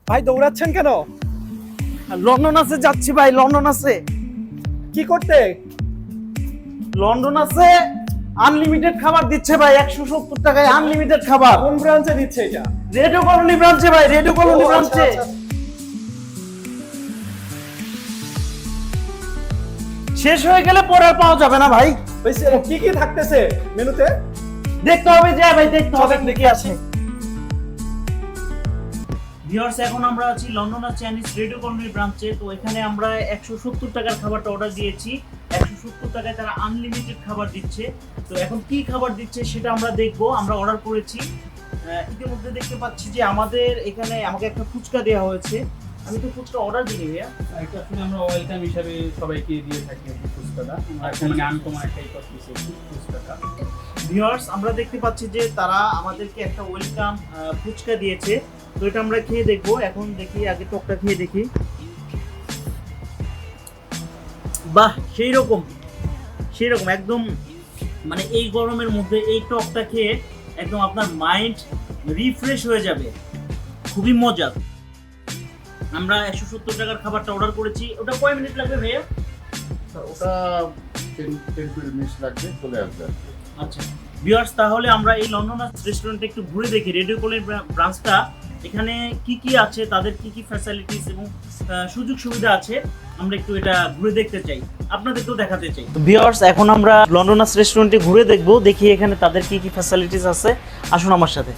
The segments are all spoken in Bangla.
ভাই দৌড়াচ্ছেন কেন? লন্ডন আছে যাচ্ছি ভাই, লন্ডন আছে। কি করতে? লন্ডন আছে, আনলিমিটেড খাবার দিচ্ছে ভাই, 170 টাকায় আনলিমিটেড খাবার। কোন ব্রাঞ্চে দিচ্ছে এটা? রেডিও কলোনি ব্রাঞ্চে ভাই, রেডিও কলোনি ও, আচ্ছা, ব্রাঞ্চে। আচ্ছা। শেষ হয়ে গেলে পরে আর পাওয়া যাবে না ভাই, ভাই, কি কি থাকতেছে মেনুতে? দেখতে হবে যে ভাই, দেখতে হবে চলেন, কি আছে। ভিউয়ার্স, এখন আমরা আছি লন্ডনের চাইনিজ রেডিও কলোনি ব্রাঞ্চে। তো এখানে আমরা 170 টাকার খাবারটা অর্ডার দিয়েছি। 170 টাকায় তারা আনলিমিটেড খাবার দিচ্ছে। তো এখন কি খাবার দিচ্ছে সেটা আমরা দেখবো। আমরা অর্ডার করেছি, ইতিমধ্যে দেখতে পাচ্ছি যে আমাদের এখানে আমাকে একটা ফুচকা দেওয়া হয়েছে। আমি তো ফুচকা অর্ডার দিই ভাইয়া। এটা আসলে আমরা ওয়েলকাম হিসাবে সবাইকে দিয়ে থাকি আর কি ফুচকাটা। মানে আনকমন একটাই করতেছি ফুচকাটা। ভিউয়ার্স, আমরা দেখতে পাচ্ছি যে তারা আমাদেরকে একটা ওয়েলকাম ফুচকা দিয়েছে। তো এটা আমরা খেয়ে দেখবো। এখন দেখি, আগে টকটা খেয়ে দেখি। বাহ, সেই রকম একদম, মানে এই গরমের মধ্যে এই টকটা খেয়ে একদম আপনার মাইন্ড রিফ্রেশ হয়ে যাবে। খুবই মজা। আমরা 170 টাকার খাবারটা অর্ডার করেছি। ওটা কয় মিনিট লাগবে ভাইয়া? ওটা 10-12 মিনিট লাগবে, চলে আসবে। আচ্ছা ভিউয়ার্স, তাহলে আমরা এই লন্ডন রেস্টুরেন্টে একটু ঘুরে দেখি। রেডিও কলোনি ব্রাঞ্চটা এখানে কি কি আছে, তাদের কি কি ফ্যাসিলিটিস এবং সুযোগ সুবিধা আছে, আমরা একটু এটা ঘুরে দেখতে চাই, আপনাদেরকেও দেখাতে চাই। ভিউয়ার্স, এখন আমরা লন্ডনাস রেস্টুরেন্টে ঘুরে দেখব, দেখি এখানে তাদের কি কি ফ্যাসিলিটিস আছে। আসুন আমার সাথে।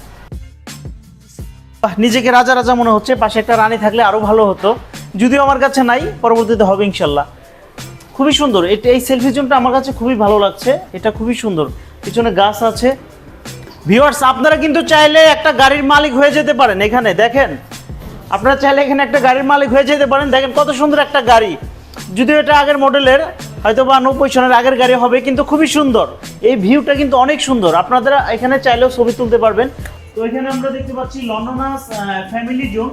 নিজেকে রাজা রাজা মনে হচ্ছে। পাশে একটা রানী থাকলে আরো ভালো হতো, যদিও আমার কাছে নাই, পরবর্তীতে হবে ইনশাল্লাহ। খুবই সুন্দর এই সেলফি জোনটা আমার কাছে খুবই ভালো লাগছে। এটা খুবই সুন্দর, পিছনে গাছ আছে। ভিউয়ার্স, আপনারা কিন্তু চাইলে একটা গাড়ির মালিক হয়ে যেতে পারেন। এখানে দেখেন, আপনারা চাইলে এখানে একটা গাড়ির মালিক হয়ে যেতে পারেন। দেখেন কত সুন্দর একটা গাড়ি, যদিও এটা আগের মডেলের, হয়তো বা 90 সনের আগের গাড়ি হবে, কিন্তু খুবই সুন্দর। এই ভিউটা কিন্তু অনেক সুন্দর, আপনারা এখানে চাইলেও ছবি তুলতে পারবেন। তো এখানে আমরা দেখতে পাচ্ছি লন্ডনাস ফ্যামিলি জোন।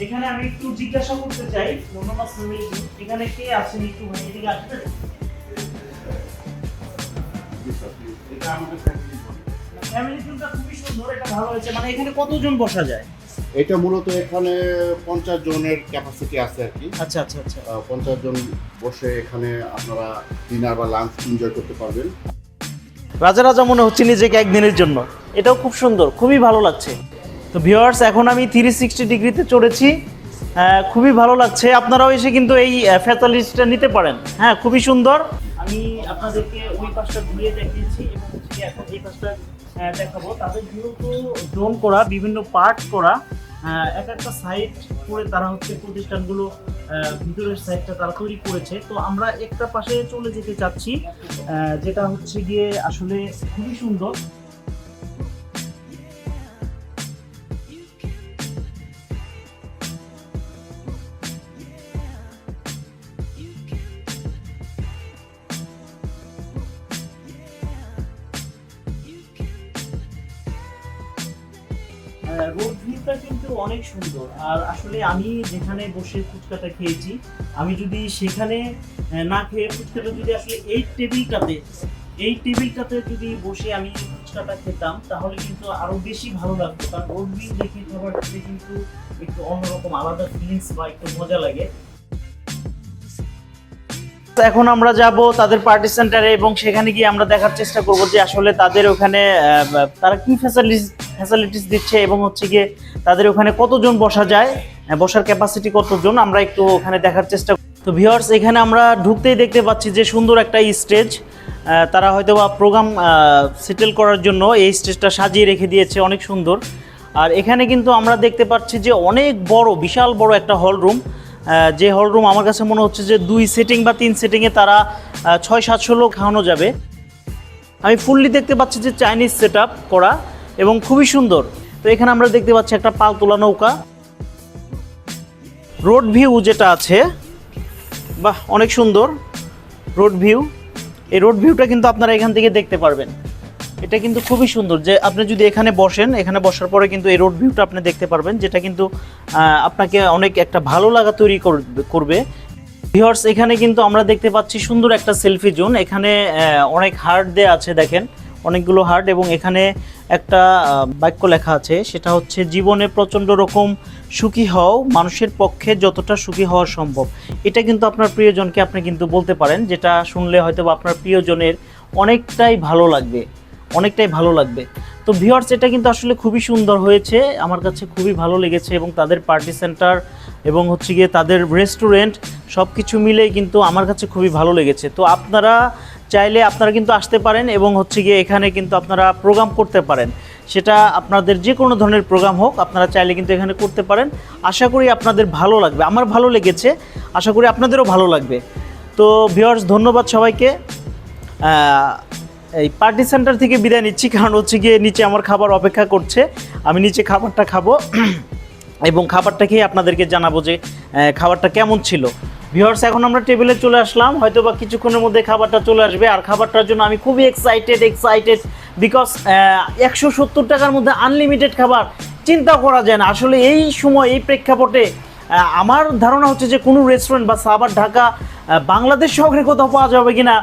এখানে আমি একটু জিজ্ঞাসা করতে চাই, লন্ডনাস ফ্যামিলি জোন এখানে কে আছেন, একটু ভাই এদিকে আসবেন। এটা আমাদের ফ্যামিলি জোনটা খুবই সুন্দর, এটা ভালো হয়েছে। মানে এখানে কতজন বসা যায়? এটা মূলত এখানে 50 জনের ক্যাপাসিটি আছে আর কি। আচ্ছা আচ্ছা আচ্ছা। 50 জন বসে এখানে আপনারা ডিনার বা লাঞ্চ এনজয় করতে পারবেন। রাজা রাজা মনে হচ্ছে নিজেকে একদিনের জন্য। এটাও খুব সুন্দর, খুবই ভালো লাগছে। তো ভিউয়ার্স, এখন আমি 360 ডিগ্রিতে চড়েছি, খুবই ভালো লাগছে। আপনারাও এসে কিন্তু এই ফ্যাসিলিটিসটা নিতে পারেন। হ্যাঁ, খুবই সুন্দর। আমি আপনাদেরকে ওই পাশটা ঘুরিয়ে দেখিয়েছি এবং এখন এই পাশটা দেখাবো। তাদের যেহেতু জোন করা, বিভিন্ন পার্ট করা, এক একটা সাইড করে তারা হচ্ছে প্রতিষ্ঠানগুলো ভিতরের সাইডটা তারা তৈরি করেছে। তো আমরা একটা পাশে চলে যেতে চাচ্ছি, যেটা হচ্ছে গিয়ে আসলে খুবই সুন্দর। রোড ভিউটা কিন্তু অনেক সুন্দর। আর আসলে আমি যেখানে বসে ফুচকাটা খেয়েছি, আমি যদি সেখানে না খেয়ে ফুচকাটা যদি আসলে এই টেবিলটাতে যদি বসে আমি ফুচকাটা খেতাম, তাহলে কিন্তু আরো বেশি ভালো লাগতো। কারণ রোড ভিউ দেখে খাবার খেতে কিন্তু একটু অন্যরকম আলাদা ফিলিংস বা একটু মজা লাগে। এখন আমরা যাব তাদের পার্টি সেন্টারে এবং সেখানে গিয়ে আমরা দেখার চেষ্টা করব যে আসলে তাদের ওখানে তারা কি ফ্যাসিলিটিস দিচ্ছে এবং হচ্ছে গিয়ে তাদের ওখানে কতজন বসা যায়, বসার ক্যাপাসিটি কতজন, আমরা একটু ওখানে দেখার চেষ্টা করব। তো ভিউয়ার্স, এখানে আমরা ঢুকতেই দেখতে পাচ্ছি যে সুন্দর একটা স্টেজ। তারা হয়তো বা প্রোগ্রাম সেটেল করার জন্য এই স্টেজটা সাজিয়ে রেখে দিয়েছে, অনেক সুন্দর। আর এখানে কিন্তু আমরা দেখতে পাচ্ছি যে অনেক বড়, বিশাল বড় একটা হল রুম। যে হল রুম আমার কাছে মনে হচ্ছে যে 2 সেটিং বা 3 সেটিংয়ে তারা 600-700 লোক খাওয়ানো যাবে। আমি ফুললি দেখতে পাচ্ছি যে চাইনিজ সেট আপ করা এবং খুবই সুন্দর। তো এখানে আমরা দেখতে পাচ্ছি একটা পাল তোলা নৌকা। রোড ভিউ যেটা আছে, বাহ, অনেক সুন্দর রোড ভিউ। এই রোড ভিউটা কিন্তু আপনারা এখান থেকে দেখতে পারবেন। এটা কিন্তু খুবই সুন্দর যে আপনি যদি এখানে বসেন, এখানে বসার পরে কিন্তু এই রোড ভিউটা আপনি দেখতে পারবেন, যেটা কিন্তু আপনাকে অনেক একটা ভালো লাগা তৈরি করবে। ভিউয়ার্স, এখানে কিন্তু আমরা দেখতে পাচ্ছি সুন্দর একটা সেলফি জোন। এখানে অনেক হার্ট দেয়া আছে, দেখেন অনেকগুলো হার্ট, এবং এখানে একটা বাক্য লেখা আছে, সেটা হচ্ছে জীবনে প্রচণ্ড রকম সুখী হও, মানুষের পক্ষে যতটা সুখী হওয়া সম্ভব। এটা কিন্তু আপনার প্রিয়জনকে আপনি কিন্তু বলতে পারেন, যেটা শুনলে হয়তো বা আপনার প্রিয়জনের অনেকটাই ভালো লাগবে, অনেকটাই ভালো লাগবে। তো ভিউয়ার্স, এটা কিন্তু আসলে খুবই সুন্দর হয়েছে, আমার কাছে খুবই ভালো লেগেছে, এবং তাদের পার্টি সেন্টার এবং হচ্ছে গিয়ে তাদের রেস্টুরেন্ট সব কিছু মিলেই কিন্তু আমার কাছে খুবই ভালো লেগেছে। তো আপনারা চাইলে আপনারা কিন্তু আসতে পারেন, এবং হচ্ছে গিয়ে এখানে কিন্তু আপনারা প্রোগ্রাম করতে পারেন, সেটা আপনাদের যে কোনো ধরনের প্রোগ্রাম হোক, আপনারা চাইলে কিন্তু এখানে করতে পারেন। আশা করি আপনাদের ভালো লাগবে, আমার ভালো লেগেছে, আশা করি আপনাদেরও ভালো লাগবে। তো ভিউয়ার্স, ধন্যবাদ সবাইকে। এই পার্টি সেন্টার থেকে বিদায় নিচ্ছি, কারণ হচ্ছে গিয়ে নিচে আমার খাবার অপেক্ষা করছে, আমি নিচে খাবারটা খাবো এবং খাবারটা খেয়ে আপনাদেরকে জানাবো যে খাবারটা কেমন ছিল। ভিউয়ার্স, এখন আমরা টেবিলে চলে আসলাম, হয়তো বা কিছুক্ষণের মধ্যে খাবারটা চলে আসবে। আর খাবারটার জন্য আমি খুবই এক্সাইটেড বিকজ 170 টাকার মধ্যে আনলিমিটেড খাবার, চিন্তা করা যায় না আসলে এই সময় এই প্রেক্ষাপটে। আমার ধারণা হচ্ছে যে কোনো রেস্টুরেন্ট বা সাভার, ঢাকা, বাংলাদেশ শহরে কোথাও পাওয়া যাবে কিনা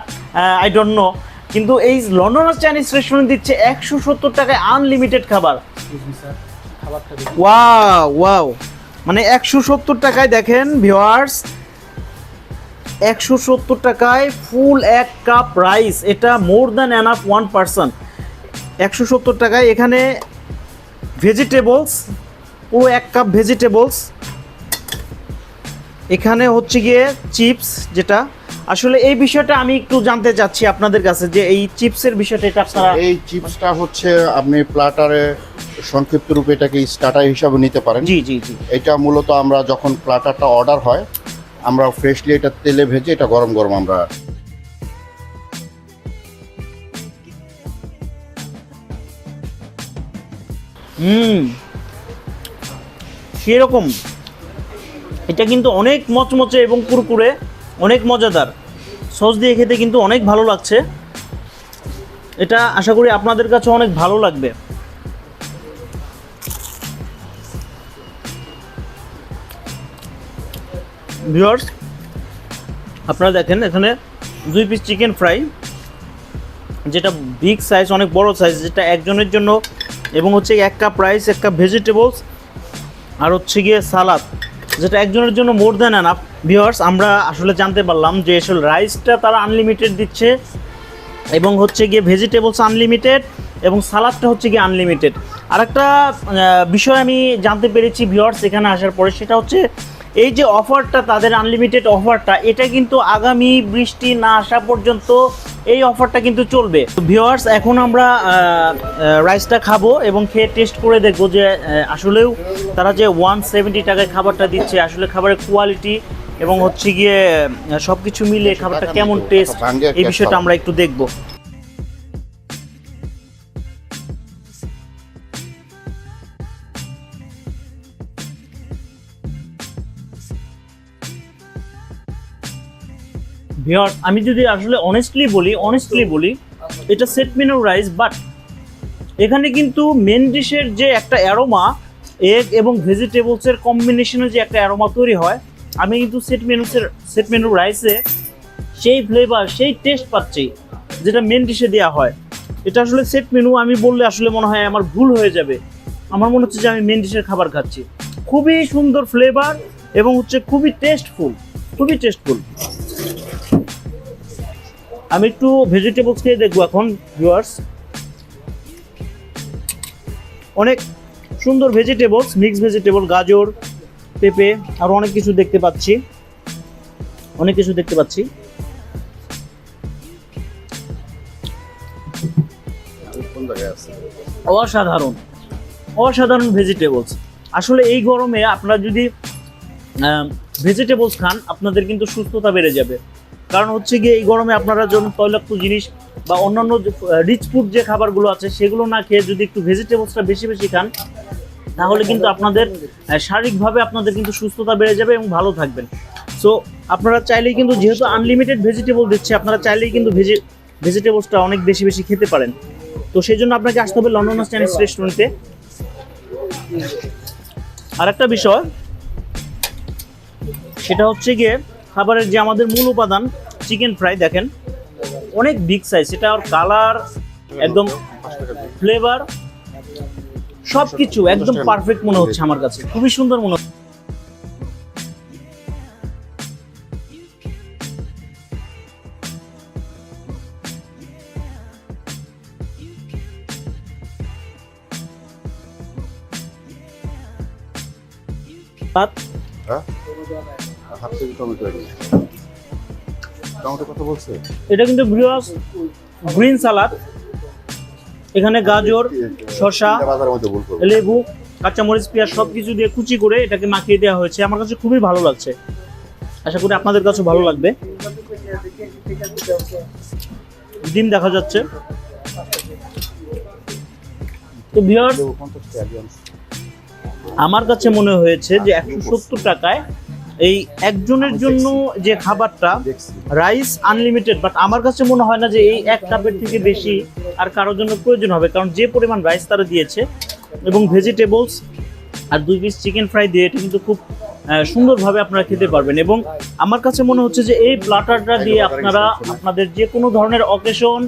আই ডোন্ট নো, কিন্তু এই লন্ডনের চাইনিজ রেস্টুরেন্ট দিচ্ছে 170 টাকায় আনলিমিটেড খাবার। ওয়াও, মানে 170 টাকায় দেখেন ভিউয়ার্স, 170 টাকায় ফুল 1 কাপ রাইস, এটা মোর দ্যান এনাফ 1 পারসন। 170 টাকায় এখানে ভেজিটেবলস, পুরো 1 কাপ ভেজিটেবলস, এখানে হচ্ছে গিয়ে চিপস, যেটা আসলে এই বিষয়টা আমি একটু জানতে চাচ্ছি আপনাদের কাছে, যে এই চিপসের বিষয়টা, এটা আপনারা এই চিপসটা হচ্ছে আপনি প্লাটারে সংক্ষিপ্ত রূপে এটাকে স্টার্টার হিসাবে নিতে পারেন। জি। এটা মূলত আমরা যখন প্লাটারটা অর্ডার হয়, আমরা ফ্রেশলি এটা তেলে ভেজে এটা গরম গরম আমরা সেরকম। এটা কিন্তু অনেক মচমচে এবং কুরকুরে, অনেক মজাদার, সস দিয়ে খেতে কিন্তু অনেক ভালো লাগছে। এটা আশা করি আপনাদের কাছে অনেক ভালো লাগবে। ভিউয়ার্স, আপনারা দেখেন এখানে 2 পিস চিকেন ফ্রাই, যেটা বিগ সাইজ, অনেক বড় সাইজ, যেটা একজনের জন্য, এবং হচ্ছে 1 কাপ রাইস, 1 কাপ ভেজিটেবলস, আর হচ্ছে গিয়ে সালাদ, যেটা একজনের জন্য মোর দ্যান এনাফ। ভিউয়ার্স, আমরা আসলে জানতে পারলাম যে আসলে রাইসটা তারা আনলিমিটেড দিচ্ছে, এবং হচ্ছে গিয়ে ভেজিটেবলস আনলিমিটেড, এবং সালাদটা হচ্ছে গিয়ে আনলিমিটেড। আর একটা বিষয় আমি জানতে পেরেছি ভিউয়ার্স এখানে আসার পরে, সেটা হচ্ছে এই যে অফারটা, তাদের আনলিমিটেড অফারটা, এটা কিন্তু আগামী বৃষ্টি না আসা পর্যন্ত এই অফারটা কিন্তু চলবে। ভিউয়ার্স, এখন আমরা রাইসটা খাবো এবং খেয়ে টেস্ট করে দেখবো যে আসলেও তারা যে 170 টাকায় খাবারটা দিচ্ছে, আসলে খাবারের কোয়ালিটি এবং হচ্ছে গিয়ে সব কিছু মিলিয়ে খাবারটা কেমন টেস্ট, এই বিষয়টা আমরা একটু দেখবো। ভিউয়ার্স, আমি যদি আসলে অনেস্টলি বলি এটা সেট মেনু রাইস, বাট এখানে কিন্তু মেন ডিশের যে একটা অ্যারোমা, এগ এবং ভেজিটেবলসের কম্বিনেশনে যে একটা অ্যারোমা তৈরি হয়, আমি কিন্তু সেট মেনু রাইসে সেই ফ্লেভার, সেই টেস্ট পাচ্ছি যেটা মেন ডিশে দেওয়া হয়। এটা আসলে সেট মেনু আমি বললে আসলে মনে হয় আমার ভুল হয়ে যাবে, আমার মনে হচ্ছে যে আমি মেন ডিশের খাবার খাচ্ছি। খুবই সুন্দর ফ্লেভার এবং হচ্ছে খুবই টেস্টফুল। আমি একটু ভেজিটেবলস খেয়ে দেখবো এখন ভিউয়ার্স। অনেক সুন্দর ভেজিটেবলস, মিক্স ভেজিটেবল, গাজর, পেঁপে, আর অনেক কিছু দেখতে পাচ্ছি, অসাধারণ ভেজিটেবলস। আসলে এই গরমে আপনারা যদি ভেজিটেবলস খান, আপনাদের কিন্তু সুস্থতা বেড়ে যাবে। কারণ হচ্ছে গিয়ে এই গরমে আপনারা যখন তৈলাক্ত জিনিস বা অন্যান্য রিচ ফুড যে খাবারগুলো আছে সেগুলো না খেয়ে যদি একটু ভেজিটেবলসটা বেশি খান, তাহলে কিন্তু আপনাদের শারীরিকভাবে আপনাদের কিন্তু সুস্থতা বেড়ে যাবে এবং ভালো থাকবেন। সো আপনারা চাইলেই কিন্তু, যেহেতু আনলিমিটেড ভেজিটেবল দিচ্ছে, আপনারা চাইলেই কিন্তু ভেজিটেবলসটা অনেক বেশি খেতে পারেন। তো সেই জন্য আপনাকে আসতে হবে লন্ডন চাইনিজ রেস্টুরেন্টে। আর একটা বিষয়, সেটা হচ্ছে গিয়ে খাবারের যে আমাদের মূল উপাদান চিকেন ফ্রাই, দেখেন অনেক বিগ সাইজ, সেটা আর কালার একদম ফ্লেভার সবকিছু একদম পারফেক্ট মনে হচ্ছে আমার কাছে, খুবই সুন্দর মনে হচ্ছে। হ্যাঁ হাফ কেজি টমেটো টমেটো কত বলছে? এটা কিন্তু গ্রিন সালাদ, এখানে গাজর, শসা, বাজারের মধ্যে ভুল করবে। লেবু, কাঁচামরিচ, পেঁয়াজ সবকিছু দিয়ে কুচি করে এটাকে মাখিয়ে দেওয়া হয়েছে। আমার কাছে খুবই ভালো লাগছে, আশা করি আপনাদের কাছে ভালো লাগবে। ডিম দেখা যাচ্ছে। তো ভিউয়ার্স, আমার কাছে মনে হয়েছে যে 170 টাকায় এই একজনের জন্য যে খাবারটা, রাইস আনলিমিটেড, বাট আমার কাছে মনে হয় না যে এই এক কাপের থেকে বেশি আর কারোর জন্য প্রয়োজন হবে, কারণ যে পরিমাণ রাইস তারা দিয়েছে এবং ভেজিটেবলস আর 2 পিস চিকেন ফ্রাই দিয়ে এটা কিন্তু খুব সুন্দরভাবে আপনারা খেতে পারবেন। এবং আমার কাছে মনে হচ্ছে যে এই প্ল্যাটারটা দিয়ে আপনারা আপনাদের যে কোনো ধরনের অকেশন,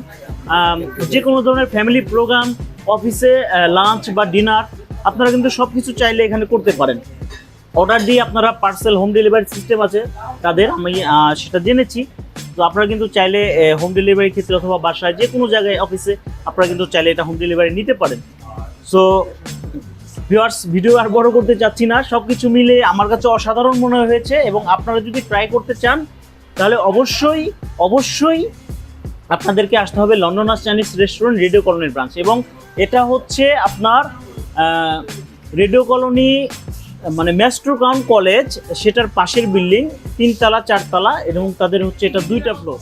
যে কোনো ধরনের ফ্যামিলি প্রোগ্রাম, অফিসে লাঞ্চ বা ডিনার আপনারা কিন্তু সব কিছু চাইলে এখানে করতে পারেন। অর্ডার দিয়ে আপনারা পার্সেল হোম ডেলিভারি সিস্টেম আছে তাদের, আমি সেটা জেনেছি। তো আপনারা কিন্তু চাইলে হোম ডেলিভারির ক্ষেত্রে অথবা বাসায় যে কোনো জায়গায় অফিসে আপনারা কিন্তু চাইলে এটা হোম ডেলিভারি নিতে পারেন। সো ভিউয়ার্স, ভিডিও আর বড় করতে চাচ্ছি না, সব কিছু মিলে আমার কাছে অসাধারণ মনে হয়েছে। এবং আপনারা যদি ট্রাই করতে চান তাহলে অবশ্যই আপনাদেরকে আসতে হবে লন্ডনার্স চাইনিজ রেস্টুরেন্ট, রেডিও কলোনির ব্রাঞ্চ। এবং এটা হচ্ছে আপনার রেডিও কলোনি মানে মেট্রো ক্রাউন কলেজ, সেটার পাশের বিল্ডিং, 3 তলা 4 তলা, এবং তাদের হচ্ছে এটা 2টা ফ্লোর।